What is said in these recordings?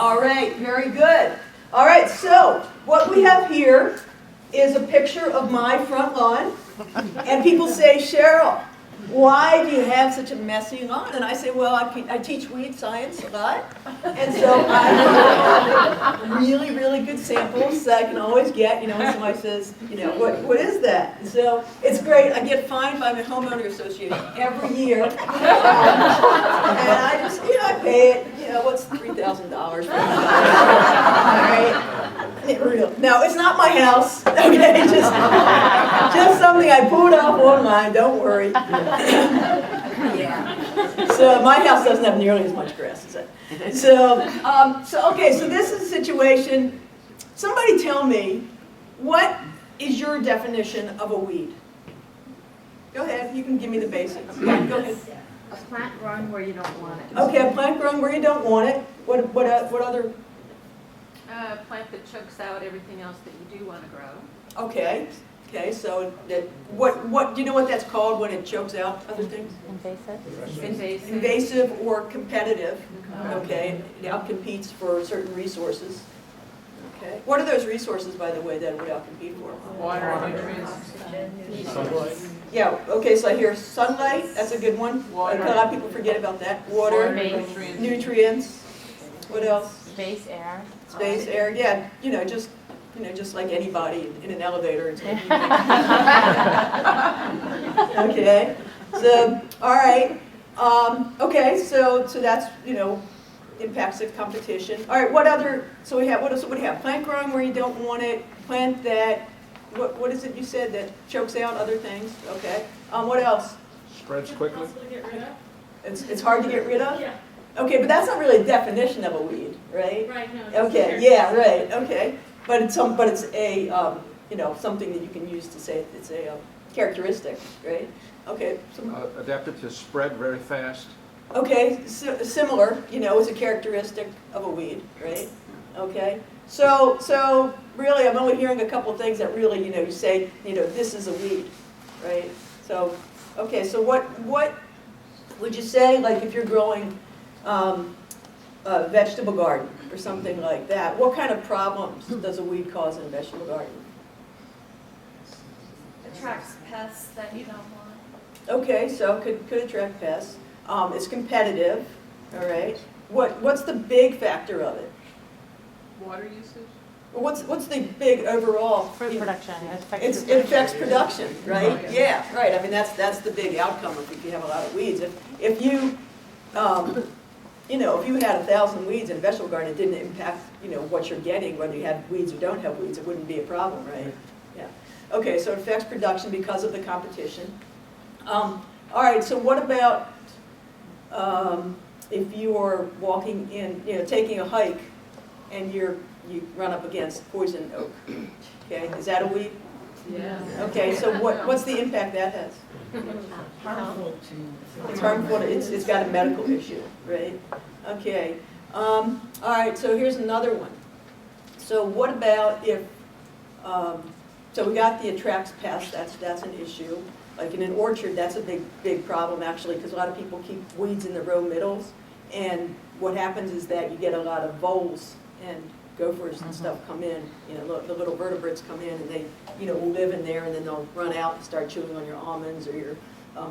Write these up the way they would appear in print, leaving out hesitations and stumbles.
All right, very good. All right, so what we have here is a picture of my front lawn, and people say, Cheryl, why do you have such a messy lawn? And I say, well, I teach weed science a lot, and so I have really, really good samples that I can always get, you know, when somebody says, you know, what is that? And so it's great. I get fined by my homeowner association every year, and I just, you know, I pay it, you know, what's $3,000 for it? All right. No, it's not my house, okay, just something I pulled off online, don't worry. Yeah. So my house doesn't have nearly as much grass as that. So okay, so this is a situation. Somebody tell me, what is your definition of a weed? Go ahead, you can give me the basics. Yeah, go ahead. A plant growing where you don't want it. Okay, a plant growing where you don't want it. What other? A plant that chokes out everything else that you do want to grow. Okay. Okay, so what do you know what that's called when it chokes out other things? Invasive. Invasive or competitive. Okay, it outcompetes for certain resources. Okay, what are those resources, by the way, that it would outcompete for? Water, nutrients, Sunlight. Yeah. Okay, so I hear sunlight. That's a good one. Water. A lot of people forget about that. Water, nutrients. What else? Space, air. Space, air. Yeah, just like anybody in an elevator. It's like, okay. So, all right. Okay. So that's impacts the competition. All right. What other? So what else would we have? Plant growing where you don't want it. Plant that. What is it you said that chokes out other things? Okay. What else? Spreads quickly. It's hard to get rid of. Yeah. Okay, but that's not really a definition of a weed, right? Right. No. Okay. Yeah. Right. Okay. But it's a something that you can use to say it's a characteristic, right? Okay. Adapted to spread very fast. Okay. Similar, is a characteristic of a weed, right? Okay. So really, I'm only hearing a couple of things that really, you say, this is a weed, right? So, okay. So what would you say, like, if you're growing a vegetable garden or something like that, what kind of problems does a weed cause in a vegetable garden? Attracts pests that you don't want. Okay, so could attract pests. It's competitive, all right. What's the big factor of it? water usage. What's the big overall? Fruit production. It affects production, right? Yeah, right. I mean that's the big outcome if you have a lot of weeds. If you if you had 1,000 weeds in a vegetable garden, it didn't impact, what you're getting, whether you have weeds or don't have weeds, it wouldn't be a problem, right? Yeah. Okay, so it affects production because of the competition. All right, so what about if you are walking in, taking a hike, and you run up against poison oak? Okay, is that a weed? Yeah. Okay, so what's the impact that has? Harmful It's harmful. It's got a medical issue, right? Okay. All right. So here's another one. So what about if? So we got the attracts pests. That's an issue. Like in an orchard, that's a big problem actually, because a lot of people keep weeds in the row middles, and what happens is that you get a lot of voles and gophers and stuff come in. The little vertebrates come in, and they will live in there, and then they'll run out and start chewing on your almonds or your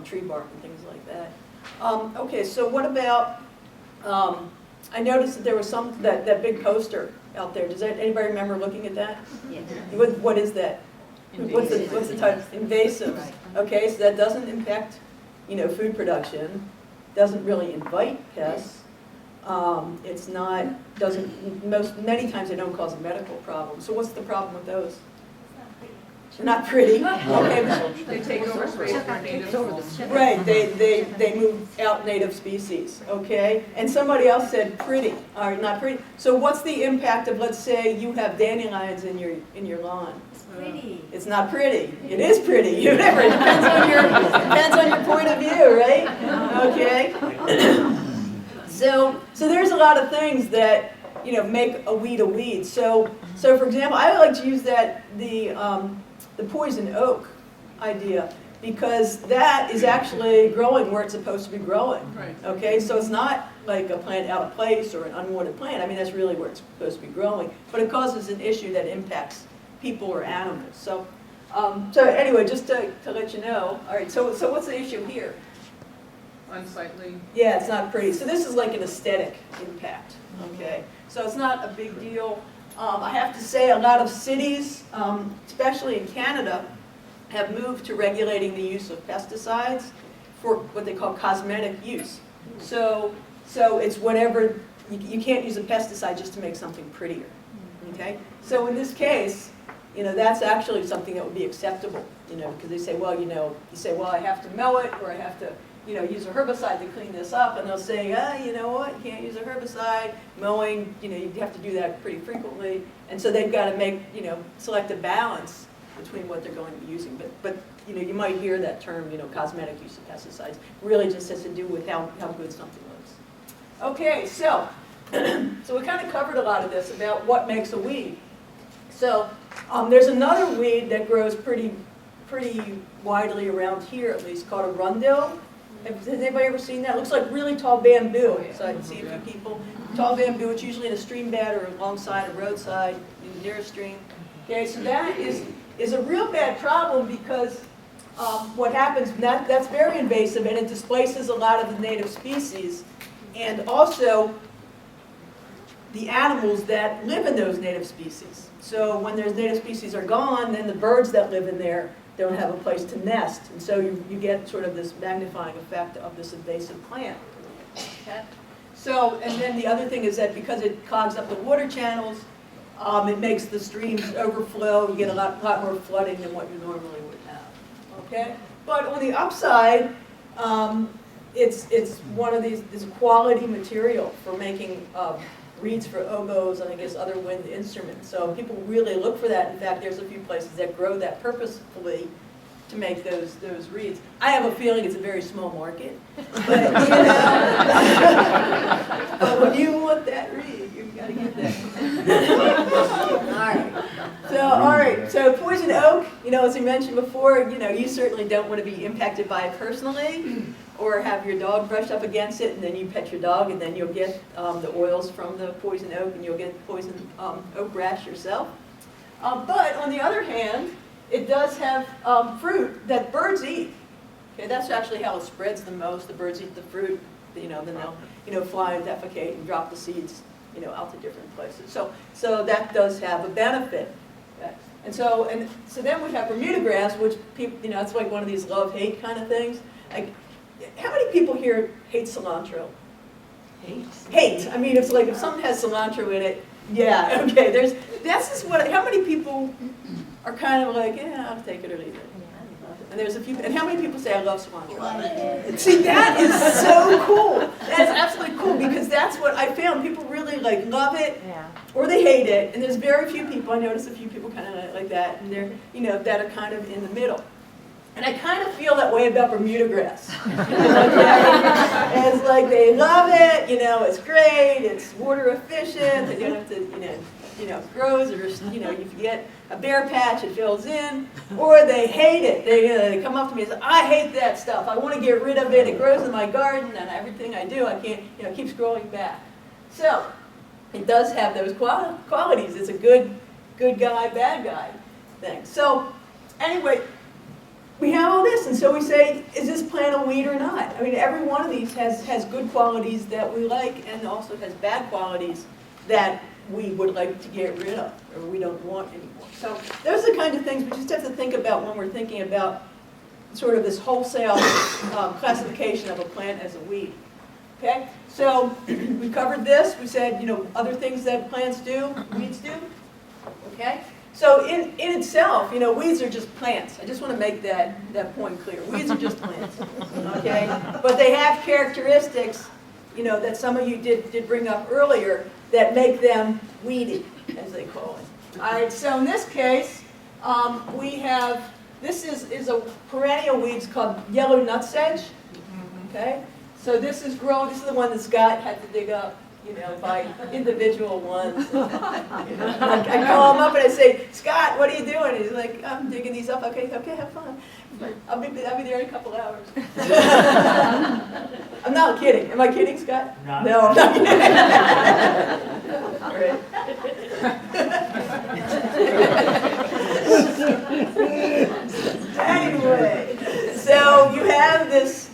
tree bark and things like that. Okay, so what about, I noticed that there was that big poster out there. Does anybody remember looking at that? Yeah. What is that? What's the title? Invasive. Okay, so that doesn't impact, food production, doesn't really invite pests. It's not, many times they don't cause a medical problem. So what's the problem with those? They're not pretty. Okay. They take over space for native. Right, they move out native species, okay? And somebody else said pretty, or not pretty. So what's the impact of, let's say you have dandelions in your lawn? It's pretty. It's not pretty. It is pretty. Whatever. It depends on your point of view, right? Okay. So there's a lot of things that make a weed a weed. So for example, I like to use the poison oak idea. because that is actually growing where it's supposed to be growing. Right. Okay, so it's not like a plant out of place or an unwanted plant. I mean, that's really where it's supposed to be growing, but it causes an issue that impacts people or animals. So, so anyway, just to let you know. All right, so what's the issue here? Unsightly. Yeah, it's not pretty. So this is like an aesthetic impact, okay? So it's not a big deal. I have to say a lot of cities, especially in Canada, have moved to regulating the use of pesticides for what they call cosmetic use. So it's whatever, you can't use a pesticide just to make something prettier, okay? So in this case, you know, that's actually something that would be acceptable, you know, because they say, well, you know, you say, well, I have to mow it, or I have to, you know, use a herbicide to clean this up, and they'll say, you know what, you can't use a herbicide, mowing, you know, you have to do that pretty frequently, and so they've got to make, you know, select a balance between what they're going to be using. But you know, you might hear that term, you know, cosmetic use of pesticides, really just has to do with how good something looks. Okay, so, so we kind of covered a lot of this about what makes a weed. So there's another weed that grows pretty widely around here, at least, called a rundle. Has anybody ever seen that? It looks like really tall bamboo. So I can see a few people. Tall bamboo, it's usually in a stream bed or alongside a roadside, near a stream. Okay, so that is a real bad problem because what happens, that's very invasive and it displaces a lot of the native species, and also the animals that live in those native species. So when those native species are gone, then the birds that live in there don't have a place to nest, and so you get sort of this magnifying effect of this invasive plant. Okay? So, and then the other thing is that because it clogs up the water channels, it makes the streams overflow. You get a lot more flooding than what you normally would have. Okay, but on the upside, it's one of these quality material for making reeds for oboes and I guess other wind instruments. So people really look for that. In fact, there's a few places that grow that purposefully to make those reeds. I have a feeling it's a very small market, but you know, but when you want that reed, you've got to get that. All right. So poison oak, you know, as we mentioned before, you know, you certainly don't want to be impacted by it personally, or have your dog brush up against it, and then you pet your dog, and then you'll get the oils from the poison oak, and you'll get poison oak rash yourself. But on the other hand, it does have fruit that birds eat. Okay, that's actually how it spreads the most. The birds eat the fruit, you know, then they'll fly and defecate and drop the seeds, you know, out to different places. So that does have a benefit. Okay. And so then we have Bermuda grass, which people, you know, it's like one of these love-hate kind of things. Like, how many people here hate cilantro? Hate. I mean, it's like if something has cilantro in it, yeah, okay. That's just what. How many people are kind of like, yeah, I'll take it or leave it. And there's a few. And how many people say I love cilantro? See, that is so cool. That's absolutely cool because that's what I found. People really like love it, or they hate it. And there's very few people. I noticed a few people kind of like that, and they're, you know, that are kind of in the middle. And I kind of feel that way about Bermuda grass. Okay? It's like they love it, you know, it's great, it's water efficient, they don't have to, you know, it grows, or, you know, if you get a bare patch, it fills in, or they hate it. They come up to me and say, I hate that stuff, I want to get rid of it, it grows in my garden, and everything I do, I can't, you know, it keeps growing back. So, it does have those qualities. It's a good guy, bad guy thing. So, anyway, we have all this, and so we say, is this plant a weed or not? I mean, every one of these has good qualities that we like, and also has bad qualities that we would like to get rid of, or we don't want anymore. So those are the kind of things we just have to think about when we're thinking about sort of this wholesale classification of a plant as a weed. Okay, so we covered this. We said, you know, other things that plants do, weeds do. Okay. So in itself, you know, weeds are just plants. I just want to make that point clear. Weeds are just plants, okay? But they have characteristics, you know, that some of you did bring up earlier that make them weedy, as they call it. All right, so in this case, we have, this is a perennial weed called yellow nutsedge, okay? So this is the one that Scott had to dig up by individual ones. I call him up and I say, Scott, what are you doing? He's like, I'm digging these up. Okay, have fun. I'll be there in a couple hours. I'm not kidding. Am I kidding, Scott? No, I'm not kidding. Anyway, so you have this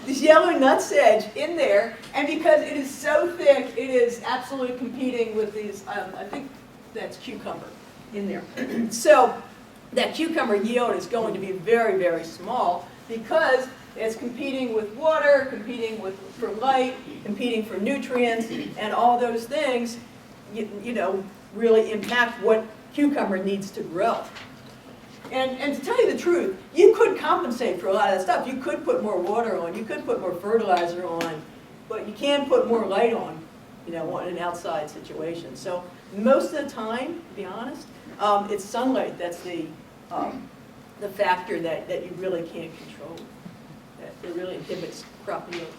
yellow nutsedge in there, and because it is so thick, it is absolutely competing with these, I think that's cucumber in there. So that cucumber yield is going to be very, very small because it's competing with water, competing for light, competing for nutrients, and all those things, really impact what cucumber needs to grow. And to tell you the truth, you could compensate for a lot of that stuff. You could put more water on, you could put more fertilizer on, but you can put more light on, in an outside situation. So most of the time, to be honest, it's sunlight that's the factor that you really can't control. That it really inhibits crop yields.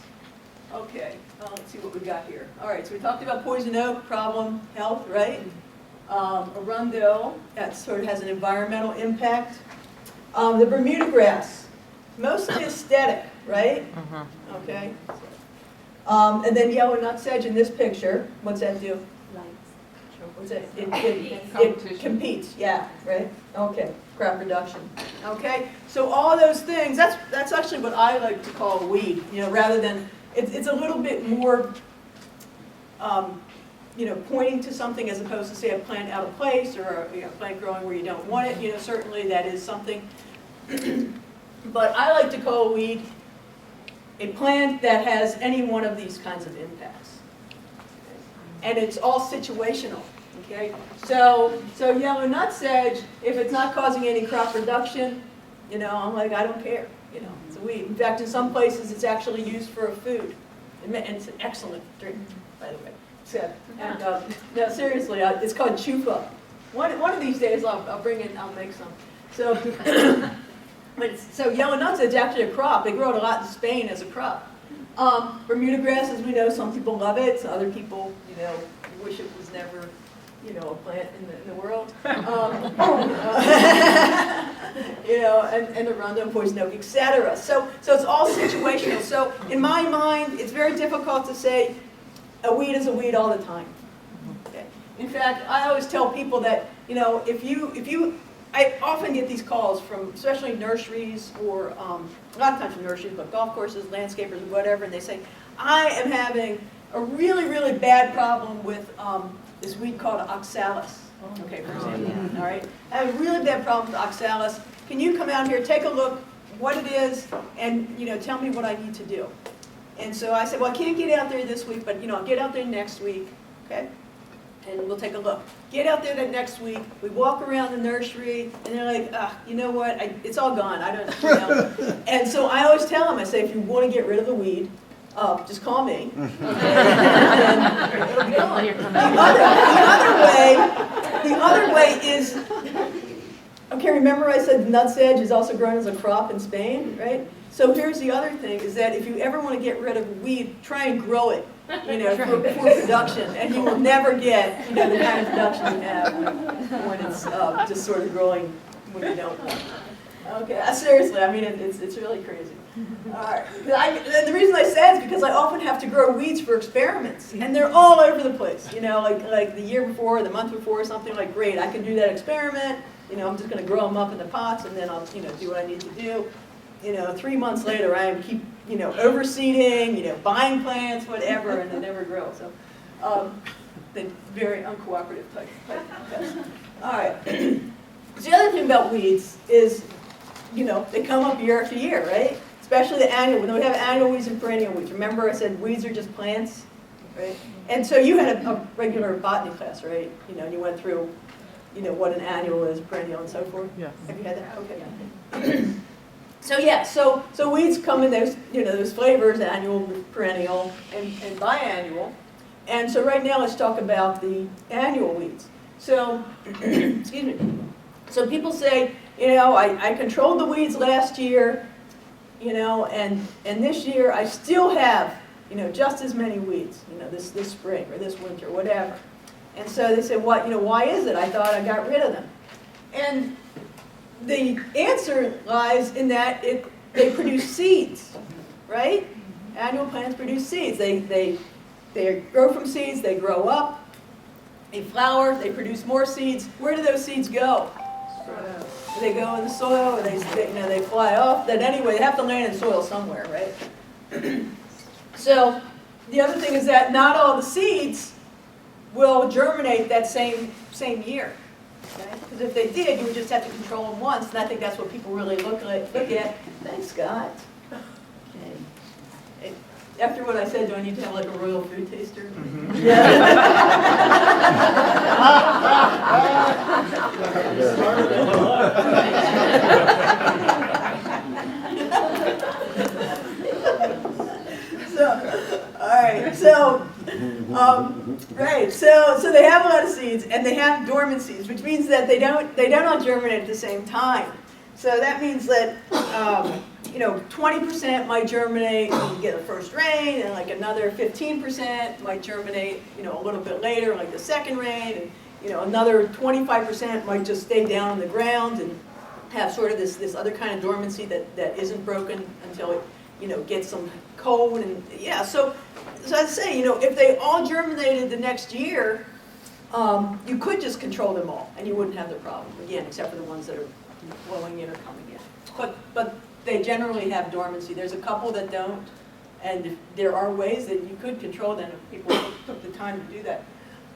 Okay, let's see what we got here. All right, so we talked about poison oak, problem, health, right? Arundel, that sort of has an environmental impact. The Bermuda grass, mostly aesthetic, right? Okay. And then yellow nutsedge in this picture, what's that do? What's that? It competes, yeah, right? Okay, crop production. Okay, so all those things, that's actually what I like to call a weed, rather than, it's a little bit more, pointing to something as opposed to, say, a plant out of place or a plant growing where you don't want it. Certainly that is something. But I like to call a weed a plant that has any one of these kinds of impacts. And it's all situational. Okay? So yellow nutsedge, if it's not causing any crop production, I'm like, I don't care. It's a weed. In fact, in some places it's actually used for a food. And it's an excellent drink, by the way. And no, seriously, it's called chufa. One of these days I'll bring it, I'll make some. So, so yellow nutsedge is actually a crop. They grow it a lot in Spain as a crop. Bermuda grass, as we know, some people love it. So other people, wish it was never, a plant in the world. And arundel, poison oak, etc. So it's all situational. So in my mind, it's very difficult to say a weed is a weed all the time. Okay. In fact, I always tell people that, I often get these calls from especially nurseries or a lot of times from nurseries, but golf courses, landscapers, whatever, and they say, I am having a really, really bad problem with this weed called Oxalis. Okay, for example. All right. I have a really bad problem with Oxalis. Can you come out here, take a look, what it is, and tell me what I need to do? And so I said, well, I can't get out there this week, but I'll get out there next week, okay? And we'll take a look. Get out there that next week. We walk around the nursery, and they're like, you know what? It's all gone. I don't, And so I always tell them, I say, if you want to get rid of the weed, just call me. Okay? And it'll be gone. The other way is, okay, remember I said nutsedge is also grown as a crop in Spain, right? So here's the other thing, is that if you ever want to get rid of a weed, try and grow it, for production, and you will never get, the kind of production you have when it's just sort of growing when you don't want it. Okay, seriously, it's really crazy. All right, the reason I say it is because I often have to grow weeds for experiments, and they're all over the place. Like the year before, the month before, something like, great, I can do that experiment. I'm just going to grow them up in the pots, and then I'll, do what I need to do. 3 months later, I keep, overseeding, buying plants, whatever, and they never grow. So, they're very uncooperative type pests. All right. So the other thing about weeds is, they come up year after year, right? Especially the annual. When we have annual weeds and perennial weeds. Remember, I said weeds are just plants, right? And so you had a regular botany class, right? And you went through, what an annual is, perennial, and so forth. Yeah. Have you had that? Okay. So yeah, so weeds come in those, those flavors, annual, perennial, and biannual. And so right now let's talk about the annual weeds. So, excuse me. So people say, I controlled the weeds last year, and this year I still have just as many weeds, this spring or this winter, whatever. And so they said, why is it? I thought I got rid of them. And the answer lies in that they produce seeds, right? Annual plants produce seeds. They grow from seeds, they grow up, they flower, they produce more seeds. Where do those seeds go? Do they go in the soil, or they fly off? Then anyway, they have to land in soil somewhere, right? So the other thing is that not all the seeds will germinate that same year. Because if they did, you would just have to control them once, and I think that's what people really look at. Thanks, Scott. Okay. After what I said, do I need to have like a royal food taster? Mm-hmm. So they have a lot of seeds, and they have dormant seeds, which means that they don't all germinate at the same time. So that means that 20% might germinate when you get the first rain, and like another 15% might germinate a little bit later, like the second rain, and another 25% might just stay down on the ground and have sort of this other kind of dormancy that isn't broken until it gets some cold. And yeah, so I'd say if they all germinated the next year, you could just control them all and you wouldn't have the problem again, except for the ones that are blowing in or coming in. But they generally have dormancy. There's a couple that don't, and there are ways that you could control them if people took the time to do that.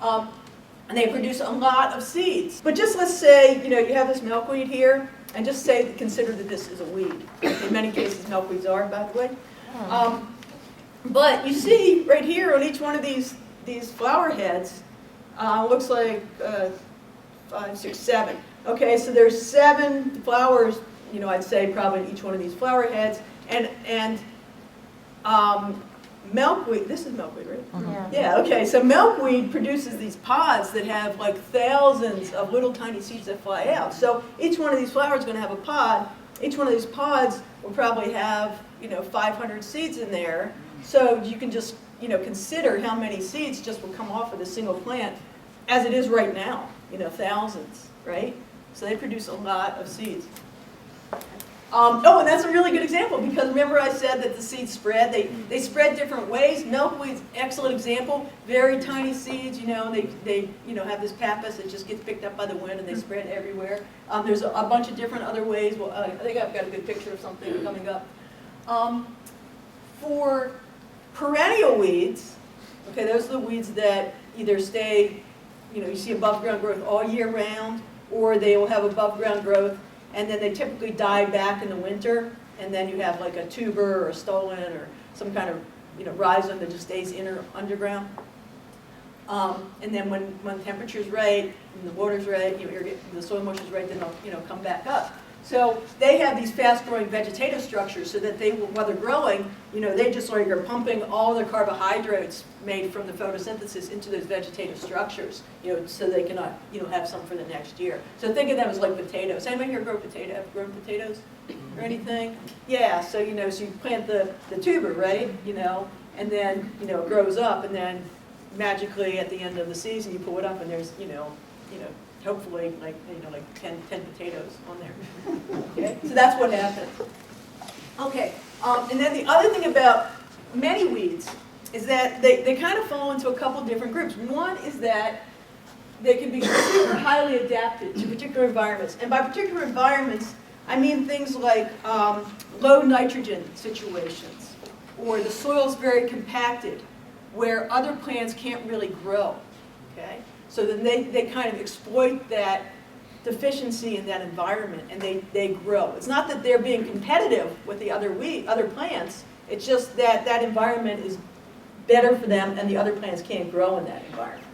And they produce a lot of seeds. But just let's say you have this milkweed here, and just consider that this is a weed. In many cases, milkweeds are, by the way. But you see right here on each one of these flower heads, looks like 5, 6, 7. Okay, so there's 7 flowers, I'd say probably in each one of these flower heads, and milkweed. This is milkweed, right? Yeah. Yeah. Okay. So milkweed produces these pods that have like thousands of little tiny seeds that fly out. So each one of these flowers is going to have a pod. Each one of these pods will probably have 500 seeds in there. So you can just consider how many seeds just will come off of a single plant, as it is right now. Thousands, right? So they produce a lot of seeds. And that's a really good example, because remember I said that the seeds spread. They spread different ways. Milkweed's excellent example. Very tiny seeds. They have this pappus that just gets picked up by the wind and they spread everywhere. There's a bunch of different other ways. Well, I think I've got a good picture of something coming up. For perennial weeds, okay, those are the weeds that either stay, you see above ground growth all year round, or they will have above ground growth, and then they typically die back in the winter, and then you have like a tuber or a stolon or some kind of rhizome that just stays in or underground. And then when the temperature's right and the water's right, the soil moisture's right, then they'll come back up. So they have these fast-growing vegetative structures, so that they will, while they're growing, they just like are pumping all the carbohydrates made from the photosynthesis into those vegetative structures, so they can have some for the next year. So think of them as like potatoes. Anybody here grown potatoes or anything? Yeah. So so you plant the tuber, right? And then it grows up, and then magically at the end of the season you pull it up, and there's hopefully like 10 potatoes on there. Okay, so that's what happens. Okay, and then the other thing about many weeds is that they kind of fall into a couple different groups. One is that they can be super highly adapted to particular environments, and by particular environments I mean things like low nitrogen situations, or the soil's very compacted, where other plants can't really grow. Okay. So then they kind of exploit that deficiency in that environment, and they grow. It's not that they're being competitive with the other plants. It's just that that environment is better for them, and the other plants can't grow in that environment.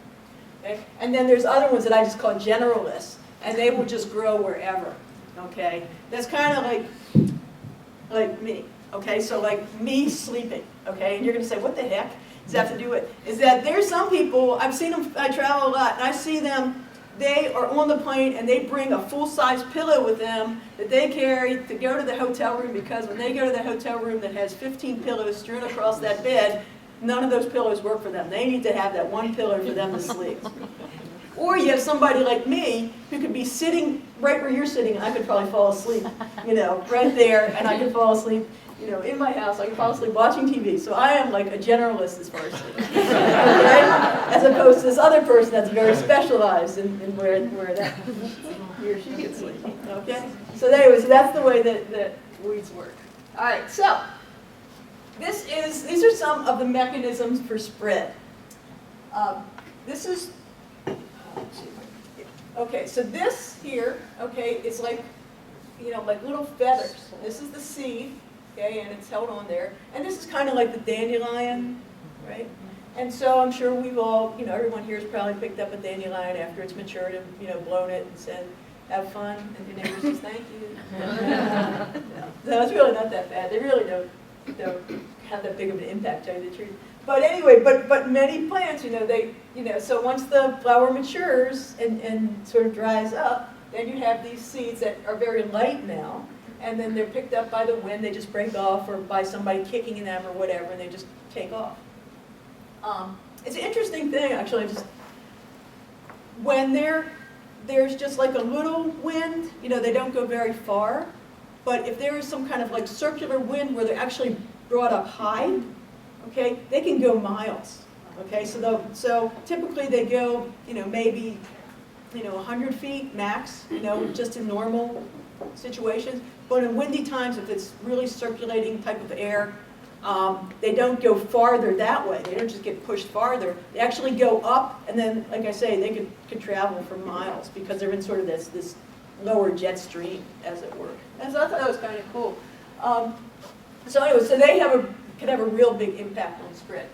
Okay? And then there's other ones that I just call generalists, and they will just grow wherever. Okay, that's kind of like me. Okay, so like me sleeping. Okay, and you're going to say, what the heck does that have to do with? Is that there's some people, I've seen them, I travel a lot, and I see them, they are on the plane and they bring a full-size pillow with them that they carry to go to the hotel room, because when they go to the hotel room that has 15 pillows strewn across that bed, none of those pillows work for them. They need to have that one pillow for them to sleep. Or you have somebody like me who could be sitting right where you're sitting, and I could probably fall asleep, right there, and I could fall asleep, in my house. I could fall asleep watching TV. So I am like a generalist as far as sleep, right? As opposed to this other person that's very specialized in where that he or she can sleep. Okay. So anyway, so that's the way that weeds work. All right. So these are some of the mechanisms for spread. This is. Okay, so this here, okay, is like, like little feathers. This is the seed, okay, and it's held on there. And this is kind of like the dandelion, right? And so I'm sure we've all, everyone here has probably picked up a dandelion after it's matured and, blown it and said, have fun, and your neighbor says, thank you. No, it's really not that bad. They really don't have that big of an impact, to tell you the truth. But anyway, but many plants, so once the flower matures and sort of dries up, then you have these seeds that are very light now, and then they're picked up by the wind, they just break off, or by somebody kicking them or whatever, and they just take off. It's an interesting thing, actually, just when there's just like a little wind, they don't go very far, but if there is some kind of like circular wind where they're actually brought up high, okay, they can go miles. Okay, so typically they go, maybe, 100 feet max, just in normal situations. But in windy times, if it's really circulating type of air, they don't go farther that way. They don't just get pushed farther. They actually go up, and then, like I say, they could travel for miles because they're in sort of this lower jet stream, as it were. And so I thought that was kind of cool. So anyway, so they can have a real big impact on spread.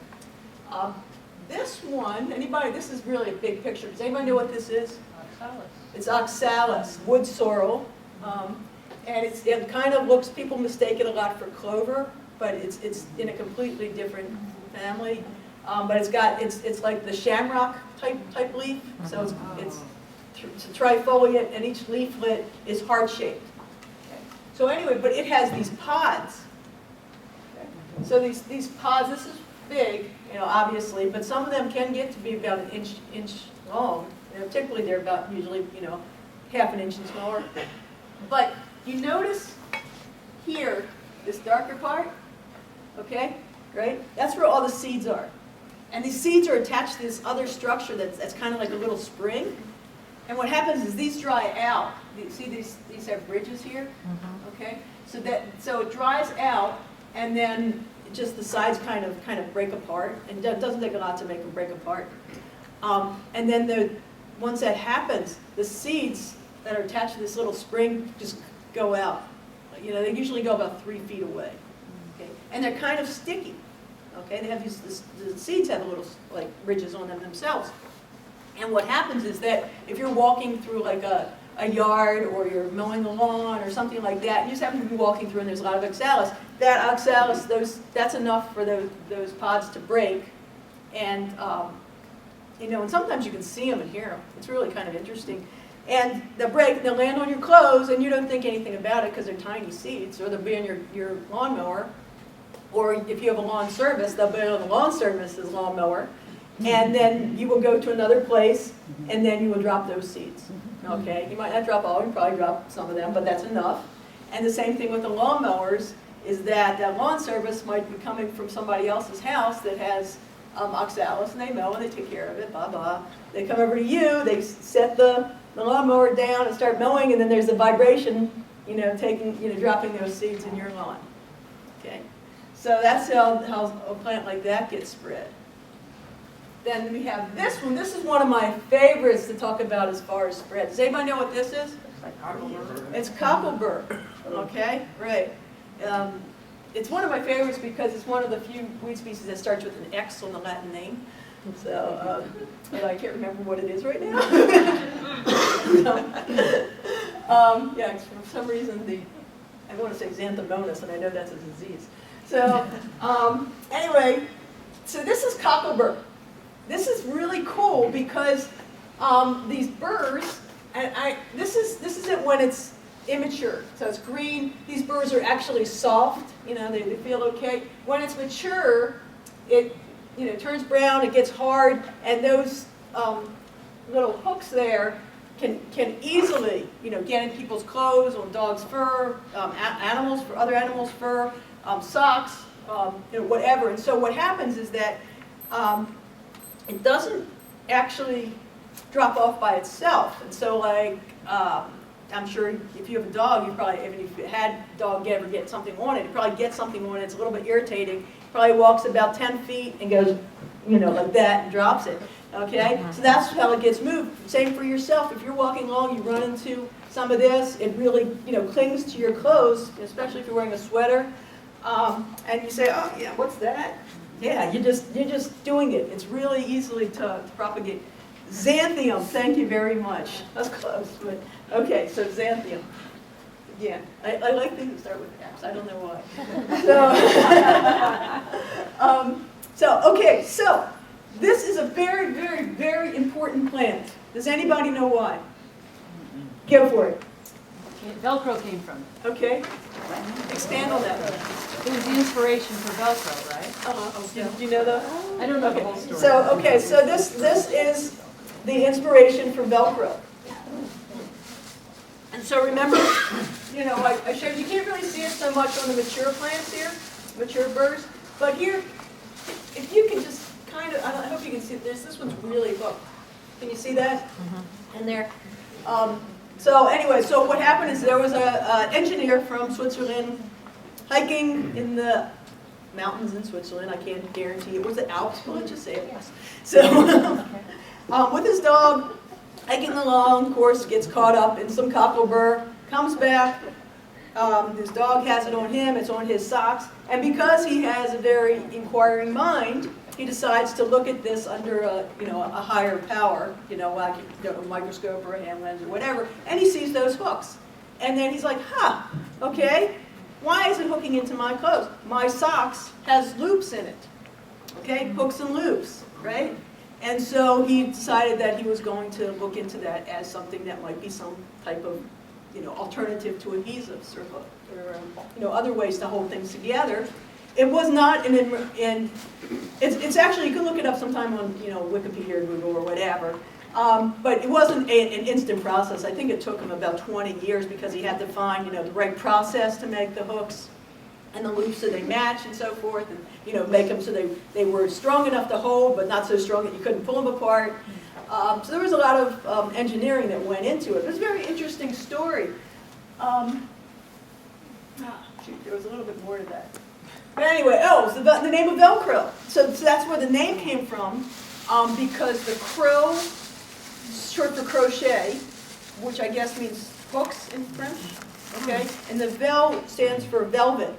This one, this is really a big picture. Does anybody know what this is? Oxalis. It's Oxalis, wood sorrel. And it kind of looks, people mistake it a lot for clover, but it's in a completely different family. But it's like the shamrock type leaf. So it's trifoliate, and each leaflet is heart-shaped. Okay. So anyway, but it has these pods. So these pods, this is big, obviously, but some of them can get to be about an inch long. Typically they're about usually, half an inch and smaller. But you notice here, this darker part, okay, right? That's where all the seeds are. And these seeds are attached to this other structure that's kind of like a little spring. And what happens is these dry out. See these have ridges here, okay? So it dries out, and then just the sides kind of break apart, and it doesn't take a lot to make them break apart. And then once that happens, the seeds that are attached to this little spring just go out. They usually go about 3 feet away. Okay, and they're kind of sticky. Okay, they have the seeds have little like ridges on them themselves. And what happens is that if you're walking through like a yard, or you're mowing the lawn or something like that, you just happen to be walking through and there's a lot of oxalis. That oxalis, that's enough for those pods to break, and and sometimes you can see them and hear them. It's really kind of interesting. And they'll break, they'll land on your clothes, and you don't think anything about it because they're tiny seeds, or they'll be in your lawnmower, or if you have a lawn service, they'll be on the lawn service's lawnmower, and then you will go to another place, and then you will drop those seeds. Okay, you might not drop all, you probably drop some of them, but that's enough. And the same thing with the lawnmowers, is that lawn service might be coming from somebody else's house that has oxalis, and they mow and they take care of it, blah, blah. They come over to you, they set the lawnmower down and start mowing, and then there's a vibration, dropping those seeds in your lawn. Okay, so that's how a plant like that gets spread. Then we have this one. This is one of my favorites to talk about as far as spread. Does anybody know what this is? It's like Cocklebur. It's Cocklebur. Okay, right. It's one of my favorites because it's one of the few weed species that starts with an X on the Latin name. So, but I can't remember what it is right now. Yeah, for some reason I want to say xanthomonas, and I know that's a disease. So, anyway, so this is Cocklebur. This is really cool because these burrs, and this is it when it's immature. So it's green. These burrs are actually soft. They feel okay. When it's mature, turns brown, it gets hard, and those little hooks there can easily, get in people's clothes, on dogs' fur, other animals' fur, socks, whatever. And so what happens is that it doesn't actually drop off by itself. And so, like, I'm sure if you have a dog, even if you had a dog ever get something on it, you probably get something on it. It's a little bit irritating. It probably walks about 10 feet and goes, like that, and drops it. Okay, so that's how it gets moved. Same for yourself. If you're walking along, you run into some of this. It really, clings to your clothes, especially if you're wearing a sweater. And you say, "Oh, yeah, what's that?" Yeah, you're just doing it. It's really easily to propagate. Xanthium. Thank you very much. That's close, but okay. So xanthium. Yeah, I like things that start with X. I don't know why. So this is a very, very, very important plant. Does anybody know why? Go for it. Velcro came from it. Okay. Expand on that. It was the inspiration for Velcro, right? Did you know that? I don't know the whole story. So this is the inspiration for Velcro. And so remember, I showed you can't really see it so much on the mature plants here, mature burrs, but here, if you can just kind of, I hope you can see this one's really hooked. Can you see that? In there. So anyway, so what happened is there was an engineer from Switzerland hiking in the mountains in Switzerland. I can't guarantee it was the Alps, but let's just say it was. So with his dog, hiking along, of course, gets caught up in some cocklebur, comes back, his dog has it on him, it's on his socks, and because he has a very inquiring mind, he decides to look at this under a higher power, like a microscope or a hand lens or whatever, and he sees those hooks. And then he's like, okay, why is it hooking into my clothes? My socks has loops in it, okay, hooks and loops, right? And so he decided that he was going to look into that as something that might be some type of, alternative to adhesives or other ways to hold things together. It was not it's actually, you can look it up sometime on, Wikipedia or Google or whatever. But it wasn't an instant process. I think it took him about 20 years because he had to find, the right process to make the hooks and the loops so they match and so forth, and make them so they were strong enough to hold, but not so strong that you couldn't pull them apart. So there was a lot of engineering that went into it. It was a very interesting story. There was a little bit more to that. But anyway, so the name of Velcro. So that's where the name came from, because the crow, short for crochet, which I guess means hooks in French, okay? And the vel stands for velvet,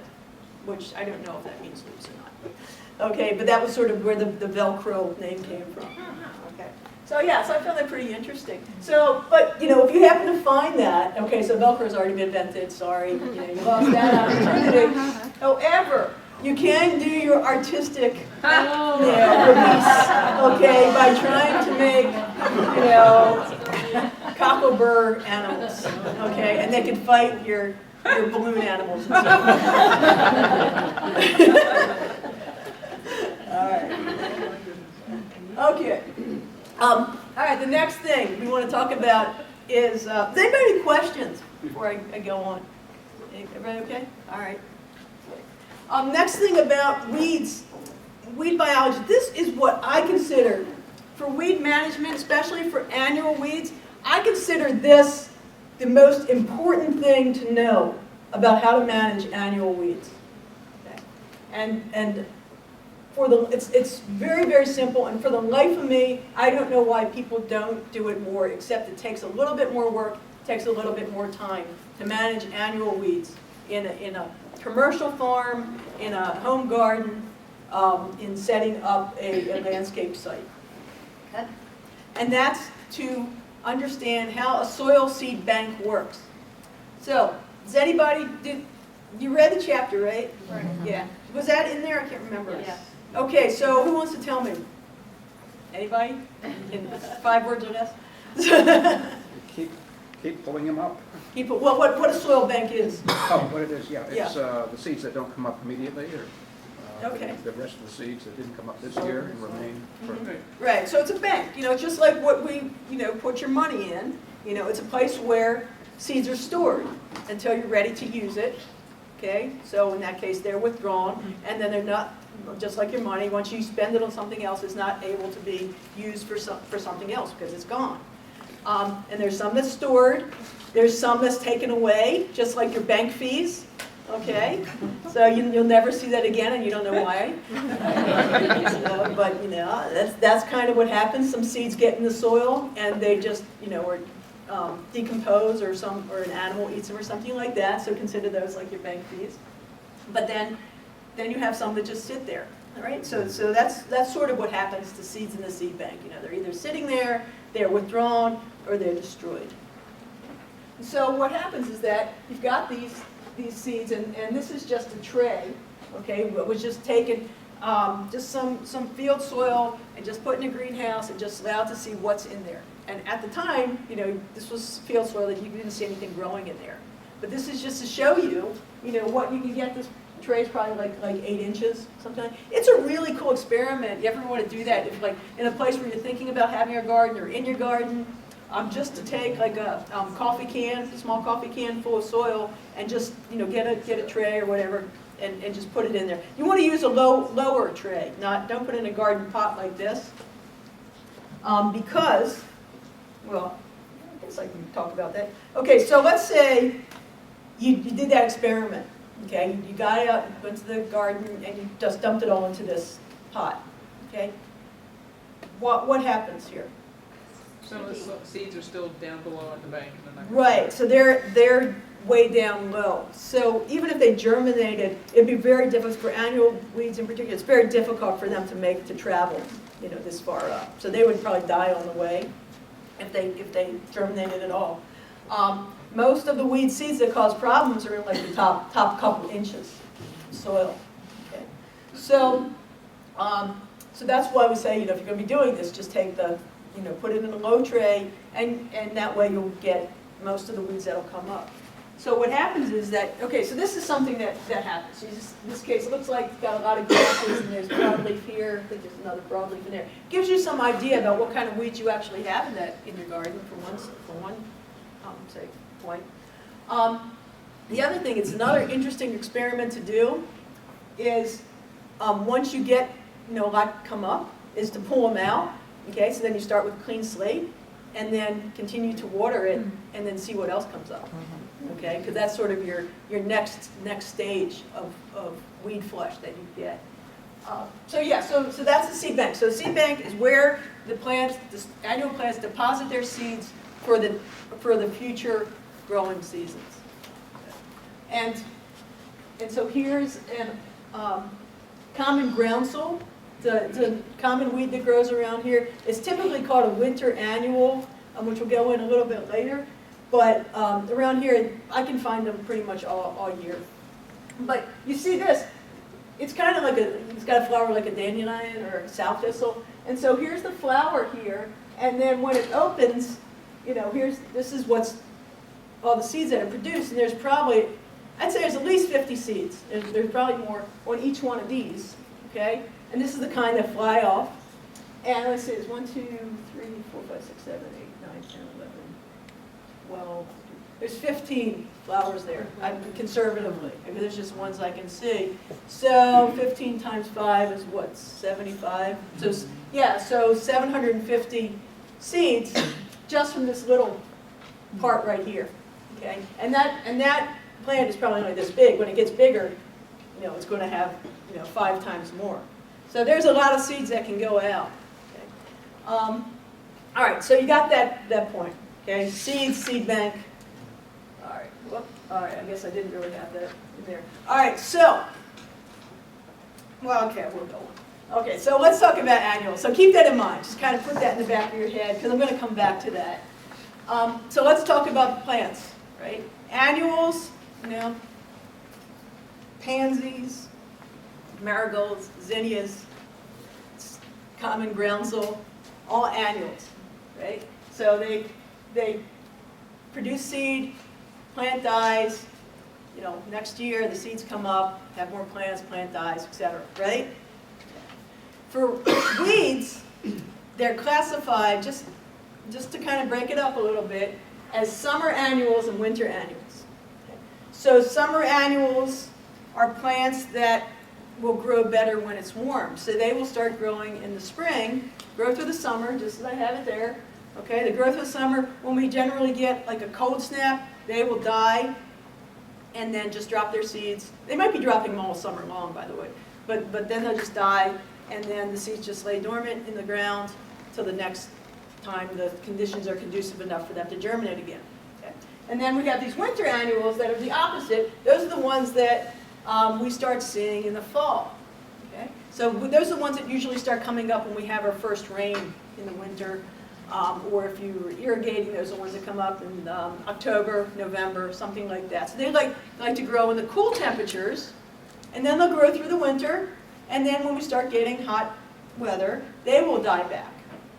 which I don't know if that means loops or not. Okay, but that was sort of where the Velcro name came from. Okay. So yeah, so I found that pretty interesting. So, but if you happen to find that, okay, so Velcro's already been invented, sorry, you lost that opportunity. However, you can do your artistic release, okay, by trying to make, cocklebur animals, okay, and they can fight your balloon animals and so All right. Okay. All right, the next thing we want to talk about is, does anybody have any questions before I go on? Everybody okay? All right. Next thing about weeds, weed biology. This is what I consider, for weed management, especially for annual weeds, I consider this the most important thing to know about how to manage annual weeds. Okay. And it's very, very simple, and for the life of me, I don't know why people don't do it more, except it takes a little bit more work, takes a little bit more time to manage annual weeds in a commercial farm, in a home garden, in setting up a landscape site. Okay? And that's to understand how a soil seed bank works. So, does anybody, you read the chapter, right? Right. Yeah. Was that in there? I can't remember. Yes. Okay, so who wants to tell me? Anybody? In 5 words or less? Keep pulling them up. What a soil bank is. Oh, what it is, yeah. Yeah. It's the seeds that don't come up immediately, or Okay. The rest of the seeds that didn't come up this year and remain for, Right, so it's a bank, it's just like what we, put your money in. It's a place where seeds are stored until you're ready to use it, okay? So in that case, they're withdrawn, and then they're not, just like your money, once you spend it on something else, it's not able to be used for something else because it's gone. And there's some that's stored, there's some that's taken away, just like your bank fees, okay? So you'll never see that again, and you don't know why. So, but that's kind of what happens. Some seeds get in the soil, and they just or decompose, or an animal eats them or something like that. So consider those like your bank fees. But then you have some that just sit there. All right. So that's sort of what happens to seeds in the seed bank. They're either sitting there, they're withdrawn, or they're destroyed. So what happens is that you've got these seeds, and this is just a tray, okay, what was just taken, just some field soil and just put in a greenhouse and just allowed to see what's in there. And at the time, this was field soil that you didn't see anything growing in there. But this is just to show you, what you can get. This tray is probably like 8 inches, something. It's a really cool experiment. You ever want to do that, if like in a place where you're thinking about having a garden or in your garden, just to take like a coffee can, a small coffee can full of soil, and just get a tray or whatever, and just put it in there. You want to use a lower tray, don't put it in a garden pot like this, because, well, I guess I can talk about that. Okay, so let's say you did that experiment. Okay, you got it out, went to the garden, and you just dumped it all into this pot. Okay, what happens here? Some of the seeds are still down below at the bank. And then Right, so they're way down low. So even if they germinated, it'd be very difficult for annual weeds in particular. It's very difficult for them to travel, this far up. So they would probably die on the way if they germinated at all. Most of the weed seeds that cause problems are in like the top couple inches of soil. Okay, so that's why we say if you're going to be doing this, just take put it in a low tray, and that way you'll get most of the weeds that'll come up. So what happens is that, okay, so this is something that happens. In this case, it looks like it's got a lot of grasses, and there's broadleaf here. I think there's another broadleaf in there. Gives you some idea about what kind of weeds you actually have in your garden for one point. The other thing, it's another interesting experiment to do, is once you get a lot come up, is to pull them out. Okay, so then you start with a clean slate, and then continue to water it, and then see what else comes up. Okay, because that's sort of your next stage of weed flush that you get. So that's the seed bank. So the seed bank is where the annual plants deposit their seeds for the future growing seasons. And so here's an common groundsel. It's a common weed that grows around here. It's typically called a winter annual, which we'll go in a little bit later. But around here, I can find them pretty much all year. But you see this, it's kind of like it's got a flower like a dandelion or a sow thistle. And so here's the flower here, and then when it opens, this is what's all the seeds that are produced, and there's probably, I'd say there's at least 50 seeds. There's probably more on each one of these, okay? And this is the kind that fly off. And let's see, it's 1, 2, 3, 4, 5, 6, 7, 8, 9, 10, 11, 12. There's 15 flowers there, conservatively, because there's just ones I can see. So 15 times 5 is what, 75? So yeah, so 750 seeds just from this little part right here. Okay, and that plant is probably only this big. When it gets bigger, it's going to have 5 times more. So there's a lot of seeds that can go out. Okay. All right, so you got that point. Okay, seed bank. All right, all right. I guess I didn't really have that in there. All right, so okay, we'll go on. Okay, so let's talk about annuals. So keep that in mind. Just kind of put that in the back of your head, because I'm going to come back to that. So let's talk about the plants, right? Annuals, pansies, marigolds, zinnias, common groundsel, all annuals, right? So they produce seed, plant dies, you know, next year the seeds come up, have more plants, plant dies, etc., right? For weeds, they're classified, just to kind of break it up a little bit, as summer annuals and winter annuals. So summer annuals are plants that will grow better when it's warm. So they will start growing in the spring, grow through the summer, just as I have it there. Okay, they grow through the summer. When we generally get like a cold snap, they will die and then just drop their seeds. They might be dropping them all summer long, by the way, but then they'll just die, and then the seeds just lay dormant in the ground till the next time the conditions are conducive enough for them to germinate again. Okay. And then we have these winter annuals that are the opposite. Those are the ones that we start seeing in the fall. Okay? So those are the ones that usually start coming up when we have our first rain in the winter, or if you were irrigating, those are the ones that come up in October, November, something like that. So they like to grow in the cool temperatures, and then they'll grow through the winter, and then when we start getting hot weather, they will die back.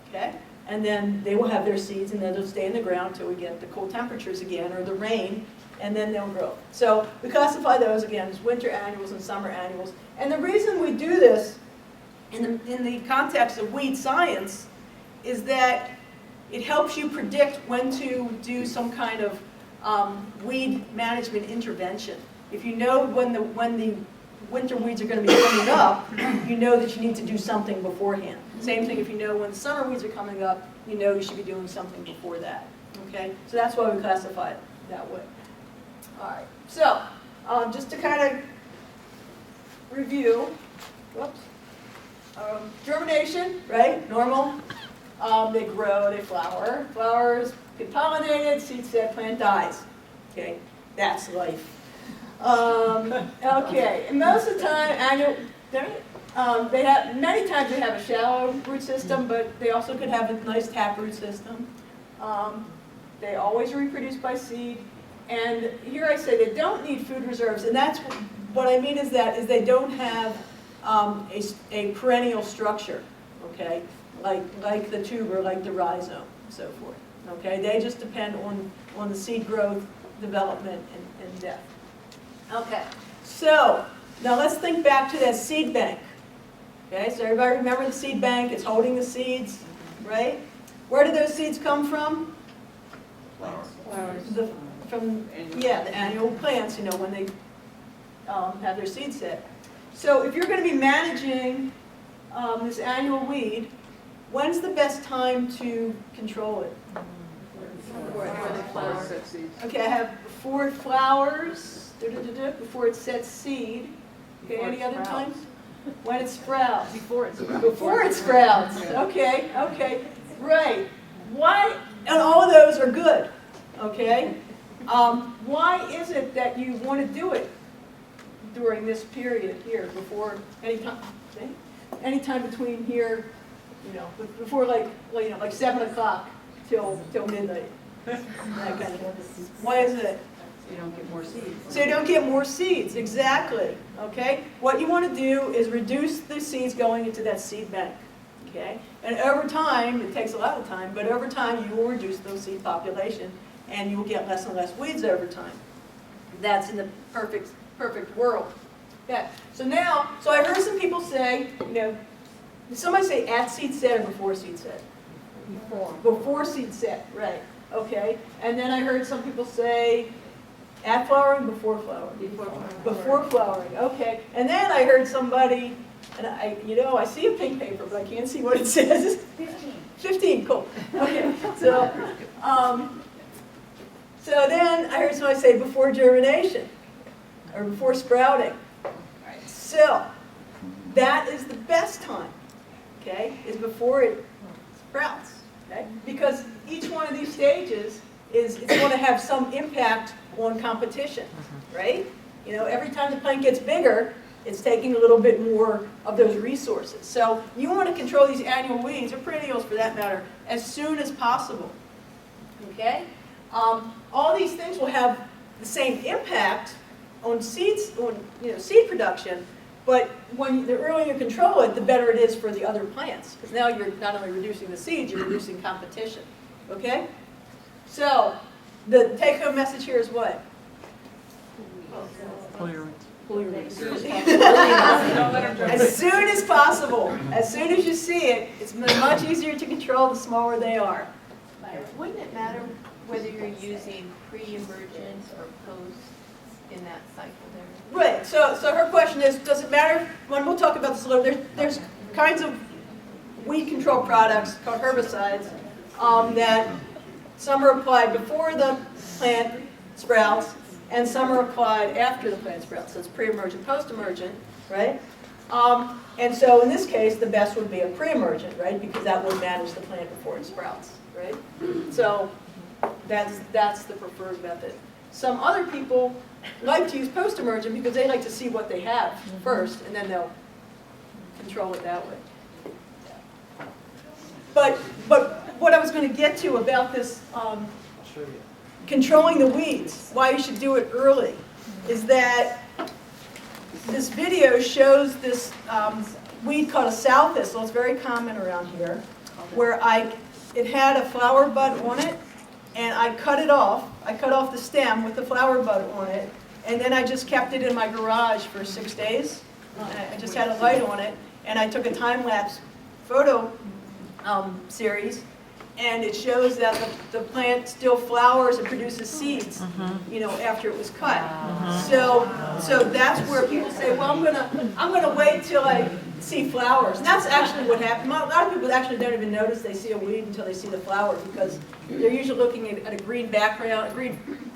Okay? And then they will have their seeds, and then they'll stay in the ground until we get the cold temperatures again, or the rain, and then they'll grow. So we classify those again as winter annuals and summer annuals. And the reason we do this in the context of weed science is that it helps you predict when to do some kind of weed management intervention. If you know when the winter weeds are going to be coming up, you know that you need to do something beforehand. Same thing if you know when the summer weeds are coming up, you know you should be doing something before that. Okay? So that's why we classify it that way. All right, so just to kind of review, whoops, germination, right, normal, they grow, they flower, flowers get pollinated, seed set, plant dies, okay, that's life. Okay, and most of the time, many times they have a shallow root system, but they also could have a nice taproot system. They always reproduce by seed. And here I say they don't need food reserves, and that's what I mean is they don't have a perennial structure, okay, like the tuber, like the rhizome, and so forth. Okay, they just depend on the seed growth, development, and death. Okay, so now let's think back to that seed bank. Okay, so everybody remember the seed bank? It's holding the seeds, right? Where do those seeds come from? Flowers. The annual plants, you know, when they have their seed set. So if you're going to be managing this annual weed, when's the best time to control it? Before they flower. Set seeds. Okay, I have before it flowers, before it sets seed. Okay, Before any it other sprouts. times? When it sprouts. Before it's Before it sprouts. Okay, okay, right. Why? And all of those are good. Okay. Why is it that you want to do it during this period here, before anytime between here, you know, before like 7 o'clock till midnight? That kind of thing. Why is it? So you don't get more seeds. So you don't get more seeds, exactly. Okay? What you want to do is reduce the seeds going into that seed bank. Okay? And over time, it takes a lot of time, but over time you will reduce those seed population, and you will get less and less weeds over time. That's in the perfect world. Yeah. So I heard some people say, you know, did somebody say at seed set or before seed set? Before. Before seed set, right. Okay. And then I heard some people say at flowering, before flowering. Before flowering, okay. And then I heard somebody, and I see a pink paper, but I can't see what it says. 15, cool. Okay, so then I heard somebody say before germination, or before sprouting. So that is the best time, okay, is before it sprouts, okay? Because each one of these stages it's going to have some impact on competition, right? You know, every time the plant gets bigger, it's taking a little bit more of those resources. So you want to control these annual weeds, or perennials for that matter, as soon as possible, okay? All these things will have the same impact on seeds, seed production, but the earlier you control it, the better it is for the other plants. Because now you're not only reducing the seeds, you're reducing competition, okay? So the take-home message here is what? Don't let them jump in. As soon as possible, as soon as you see it, it's much easier to control the smaller they are. Wouldn't it matter whether you're using pre-emergent or post in that cycle there? Right, so her question is, does it matter, when we'll talk about this a little, there's kinds of weed control products called herbicides that some are applied before the plant sprouts and some are applied after the plant sprouts. So it's pre-emergent, post-emergent, right? And so in this case, the best would be a pre-emergent, right? Because that would manage the plant before it sprouts, right? So that's the preferred method. Some other people like to use post-emergent because they like to see what they have first, and then they'll control it that way. But what I was going to get to about this controlling the weeds, why you should do it early, is that this video shows this weed called a sow thistle. It's very common around here, where it had a flower bud on it, and I cut it off. I cut off the stem with the flower bud on it, and then I just kept it in my garage for 6 days. I just had a light on it, and I took a time-lapse photo series, and it shows that the plant still flowers and produces seeds, you know, after it was cut. So that's where people say, well, I'm gonna wait till I see flowers. And that's actually what happened. A lot of people actually don't even notice they see a weed until they see the flower, because they're usually looking at a green background, a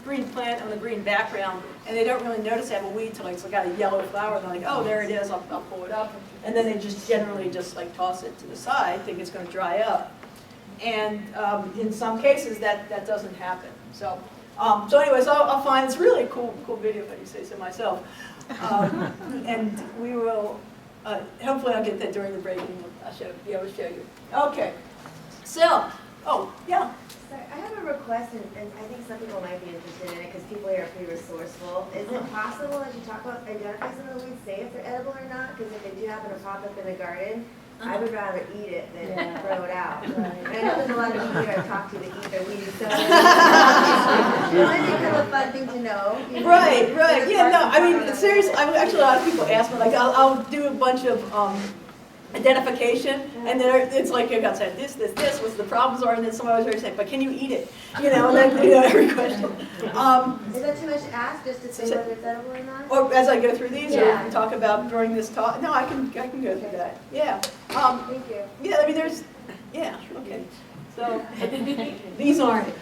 green plant on a green background, and they don't really notice they have a weed until it's got a yellow flower. And they're like, oh, there it is. I'll pull it up, and then they just generally just like toss it to the side, think it's going to dry up. And in some cases, that doesn't happen. So anyways, I'll find, it's really a cool video, if I do say so myself. And we will, hopefully I'll get that during the break, and I'll be able to show you. Okay, so, yeah. Sorry, I have a request, and I think some people might be interested in it because people here are pretty resourceful. Is it possible, as you talk about, identify some of the weeds, say if they're edible or not? Because if they do happen to pop up in the garden, I would rather eat it than throw it out. And I know there's a lot of people here I've talked to that eat their weeds, so it might be kind of a fun thing to know. You know? Right. Yeah, no, I mean, seriously, actually a lot of people ask me, like, I'll do a bunch of identification, and then it's like, I got said this, what the problems are, and then somebody was saying, but can you eat it? You know, and then, you know, every question. Is that too much to ask, just to say whether it's edible or not? Or as I go through these, Yeah. or talk about during this talk? No, I can go through that. Yeah. Thank you. Yeah, I mean, yeah, okay. So, these aren't. You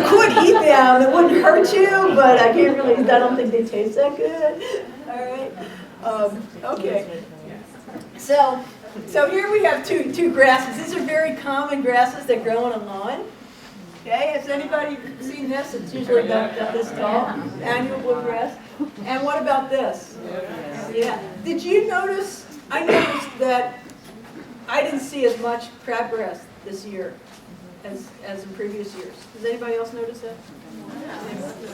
could eat them, it wouldn't hurt you, but I don't think they taste that good. All right. Okay. So here we have two grasses. These are very common grasses that grow on a lawn. Okay, has anybody seen this? It's usually about this tall, annual bluegrass. And what about this? Yeah. Did you notice? I noticed that I didn't see as much crabgrass this year as in previous years. Does anybody else notice that?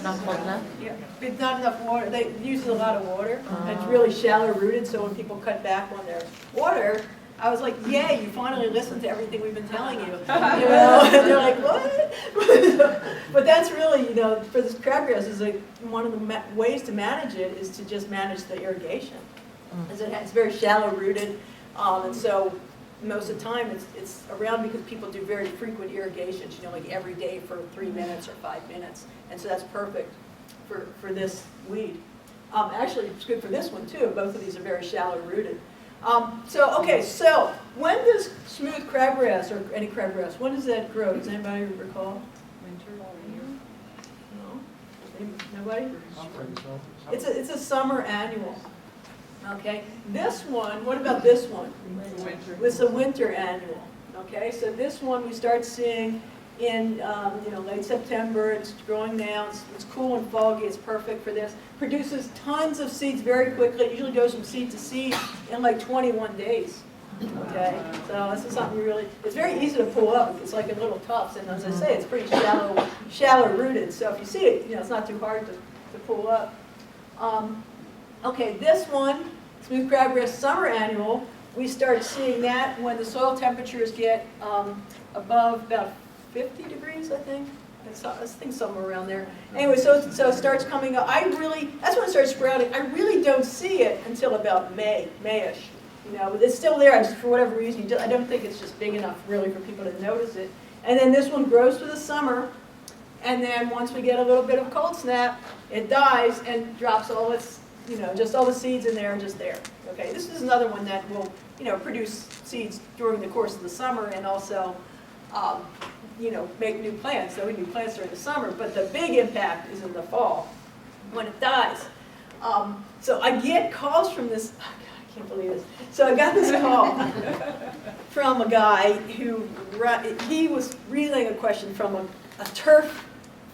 Not cold enough? Yeah, it's not enough water. They use a lot of water. It's really shallow rooted, so when people cut back on their water, I was like, yay, you finally listened to everything we've been telling you. You know, and they're like, what? But that's really, you know, for this crabgrass, is like one of the ways to manage it is to just manage the irrigation. Because it's very shallow rooted, and so most of the time it's around because people do very frequent irrigations, you know, like every day for 3 minutes or 5 minutes, and so that's perfect for this weed. Actually, it's good for this one too. Both of these are very shallow rooted. So when does smooth crabgrass or any crabgrass, when does that grow? Does anybody recall? Winter. No? Nobody? It's a summer annual. Okay, this one, what about this one? Winter. It's a winter annual. Okay, so this one we start seeing in late September. It's growing now. It's cool and foggy. It's perfect for this. Produces tons of seeds very quickly. It usually goes from seed to seed in like 21 days. Okay, so this is something it's very easy to pull up. It's like in little tufts, and as I say, it's pretty shallow rooted. So if you see it, it's not too hard to pull up. Okay, this one, smooth crabgrass summer annual, we start seeing that when the soil temperatures get above about 50 degrees, I think. I think somewhere around there. Anyway, so it starts coming up. That's when it starts sprouting. I really don't see it until about Mayish. You know, it's still there. I just, for whatever reason, I don't think it's just big enough really for people to notice it. And then this one grows for the summer. And then once we get a little bit of cold snap, it dies and drops all its, you know, just all the seeds in there and just there. Okay, this is another one that will, you know, produce seeds during the course of the summer and also, you know, make new plants. So we new plants during the summer, but the big impact is in the fall when it dies. So I get calls from this, oh God, I can't believe this. So I got this call from a guy who, he was relaying a question from a turf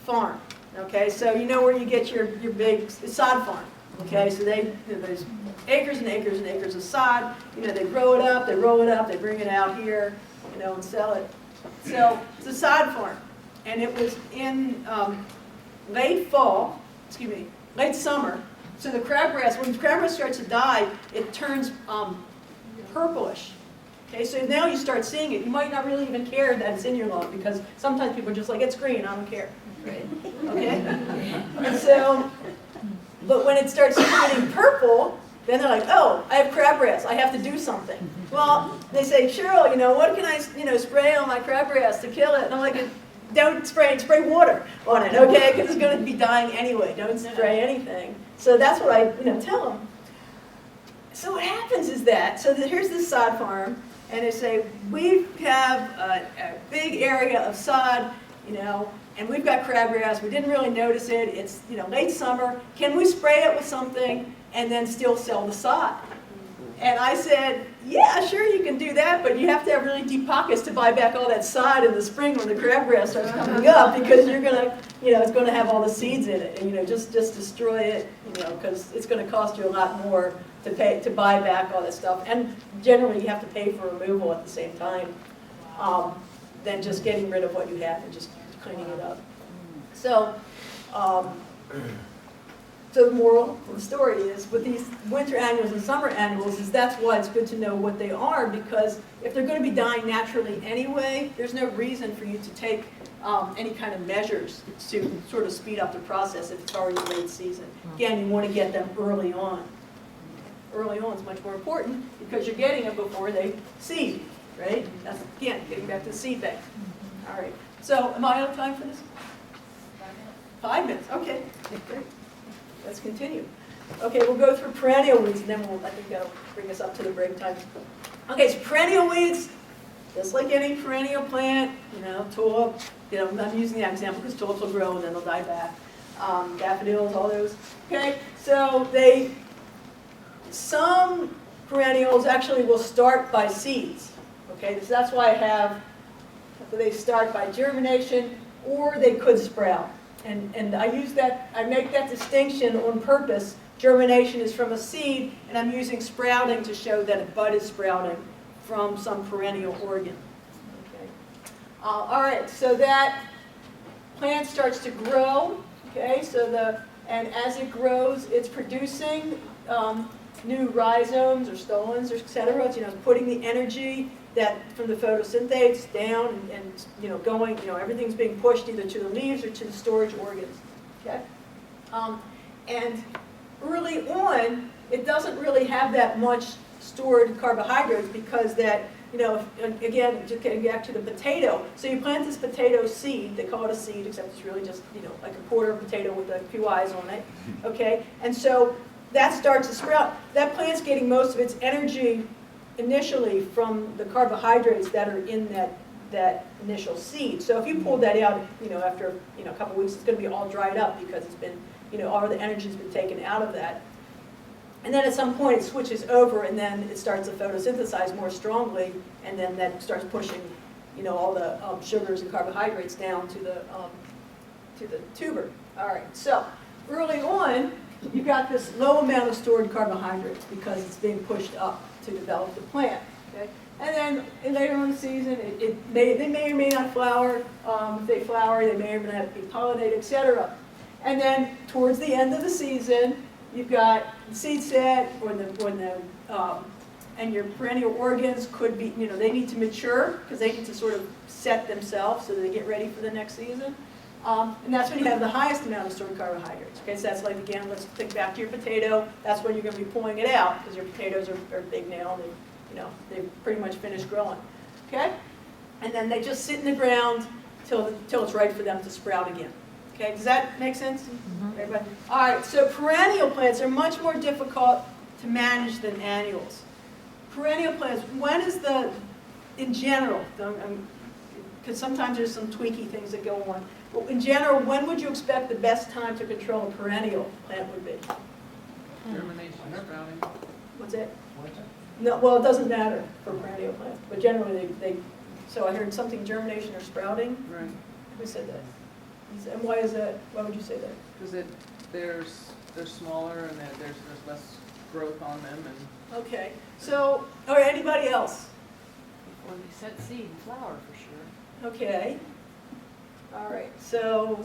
farm. Okay, so you know where you get your big sod farm. Okay, so there's acres and acres and acres of sod. You know, they grow it up, they roll it up, they bring it out here, you know, and sell it. So it's a sod farm, and it was in late summer. So the crabgrass, when the crabgrass starts to die, it turns purplish. Okay, so now you start seeing it. You might not really even care that it's in your lawn because sometimes people are just like, it's green, I don't care. Right? Okay? And so, but when it starts getting purple, then they're like, oh, I have crabgrass, I have to do something. Well, they say, Cheryl, you know, what can I, you know, spray on my crabgrass to kill it? And I'm like, don't spray water on it, okay? Because it's going to be dying anyway. Don't spray anything. So that's what I, you know, tell them. So what happens is that, so here's this sod farm, and they say, we have a big area of sod, you know, and we've got crabgrass. We didn't really notice it. It's, you know, late summer. Can we spray it with something and then still sell the sod? And I said, yeah, sure, you can do that, but you have to have really deep pockets to buy back all that sod in the spring when the crabgrass starts coming up, because you're gonna, you know, it's going to have all the seeds in it, and you know, just destroy it, you know, because it's going to cost you a lot more to buy back all that stuff, and generally you have to pay for removal at the same time than just getting rid of what you have and just cleaning it up. So. So the moral of the story is, with these winter annuals and summer annuals, is that's why it's good to know what they are, because if they're going to be dying naturally anyway, there's no reason for you to take any kind of measures to sort of speed up the process if it's already late season. Again, you want to get them early on. Early on is much more important because you're getting them before they seed, right? That's, again, getting back to the seed bank. All right. So am I out of time for this? 5 minutes. Okay. Great. Let's continue. Okay, we'll go through perennial weeds, and then I think that'll bring us up to the break time. Okay, so perennial weeds, just like any perennial plant, you know, tulip, you know, I'm using the example because tulips will grow and then they'll die back. Daffodils, all those. Okay, so some perennials actually will start by seeds. Okay, so that's why they start by germination, or they could sprout. And I make that distinction on purpose. Germination is from a seed, and I'm using sprouting to show that a bud is sprouting from some perennial organ. Okay. All right, so that plant starts to grow. Okay, and as it grows, it's producing new rhizomes or stolons, or etc. It's, you know, putting the energy that from the photosynthase down and you know, going, you know, everything's being pushed either to the leaves or to the storage organs. Okay, and early on, it doesn't really have that much stored carbohydrates because that, you know, again, just getting back to the potato. So you plant this potato seed. They call it a seed, except it's really just, you know, like a quarter of a potato with a few eyes on it. Okay, and so that starts to sprout. That plant's getting most of its energy initially from the carbohydrates that are in that initial seed. So if you pull that out, you know, after, you know, a couple weeks, it's going to be all dried up because it's been, you know, all the energy's been taken out of that. And then at some point it switches over, and then it starts to photosynthesize more strongly, and then that starts pushing, you know, all the sugars and carbohydrates down to the tuber. All right. So early on, you've got this low amount of stored carbohydrates because it's being pushed up to develop the plant. Okay? And then later on in the season, they may or may not flower. If they flower, they may or may not be pollinated, etc. And then towards the end of the season, you've got the seed set, and your perennial organs could be, you know, they need to mature because they need to sort of set themselves so they get ready for the next season. And that's when you have the highest amount of stored carbohydrates. Okay, so that's like, again, let's think back to your potato. That's when you're going to be pulling it out because your potatoes are big now. And they've pretty much finished growing. Okay, and then they just sit in the ground till it's right for them to sprout again. Okay, does that make sense? Everybody? All right. So perennial plants are much more difficult to manage than annuals. Perennial plants. When is in general? Because sometimes there's some tweaky things that go on. But in general, when would you expect the best time to control a perennial plant would be? Germination, sprouting. What's it? No, well, it doesn't matter for perennial plants, but generally so I heard something germination or sprouting. Right. Who said that? And why is that? Why would you say that? Because they're smaller and there's less growth on them and. Okay. So, all right, anybody else? Before they set seed and flower, for sure. Okay. All right. So,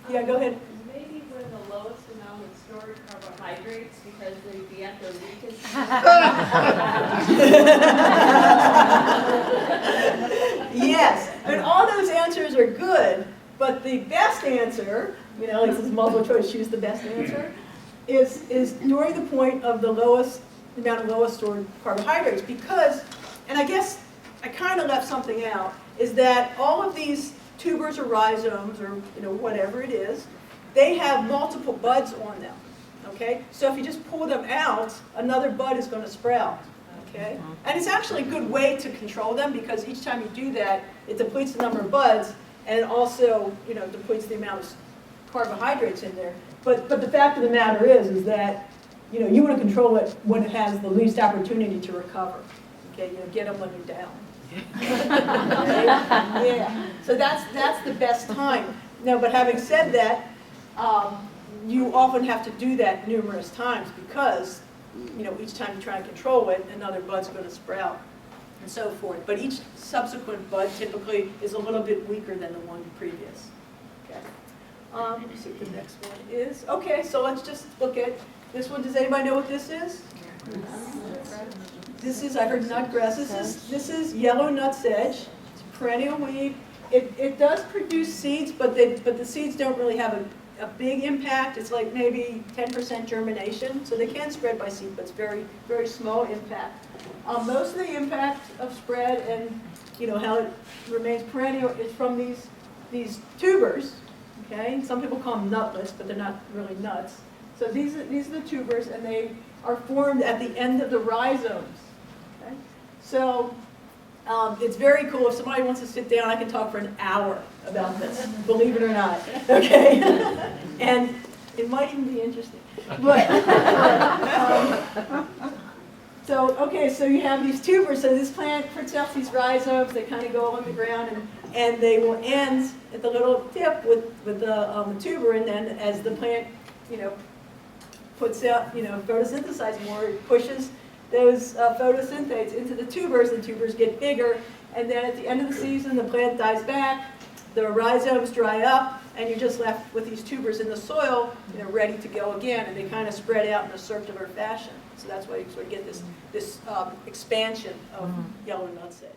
yeah, go ahead. Maybe when the lowest amount of stored carbohydrates because they'd be at their weakest. Yes. I mean, all those answers are good, but the best answer, like this multiple choice, choose the best answer, is during the point of the amount of lowest stored carbohydrates because, and I guess I kind of left something out, is that all of these tubers or rhizomes or whatever it is, they have multiple buds on them, okay? So if you just pull them out, another bud is going to sprout, okay? And it's actually a good way to control them because each time you do that, it depletes the number of buds and it also, depletes the amount of carbohydrates in there. But the fact of the matter is that, you want to control it when it has the least opportunity to recover, okay? Get them when you're down. Okay? Yeah. So that's the best time. No, but having said that, you often have to do that numerous times because, each time you try to control it, another bud's going to sprout and so forth. But each subsequent bud typically is a little bit weaker than the one previous. Okay. Let's see what the next one is. Okay, so let's just look at this one. Does anybody know what this is? This is, I heard nutgrass. This is yellow nutsedge. It's a perennial weed. It does produce seeds, but the seeds don't really have a big impact. It's like maybe 10% germination, so they can spread by seed, but it's very, very small impact. Most of the impact of spread and how it remains perennial is from these tubers. Okay, some people call them nutless, but they're not really nuts. So these are the tubers, and they are formed at the end of the rhizomes. Okay, so. It's very cool. If somebody wants to sit down, I can talk for an hour about this, believe it or not. Okay? And it might even be interesting. But, so you have these tubers. So this plant puts out these rhizomes. They kind of go along the ground, and they will end at the little tip with the tuber. And then as the plant, puts out, photosynthesizes more, it pushes those photosynthates into the tubers get bigger, and then at the end of the season, the plant dies back, the rhizomes dry up, and you're just left with these tubers in the soil, ready to go again, and they kind of spread out in a circular fashion. So that's why you sort of get this expansion of yellow nutsedge.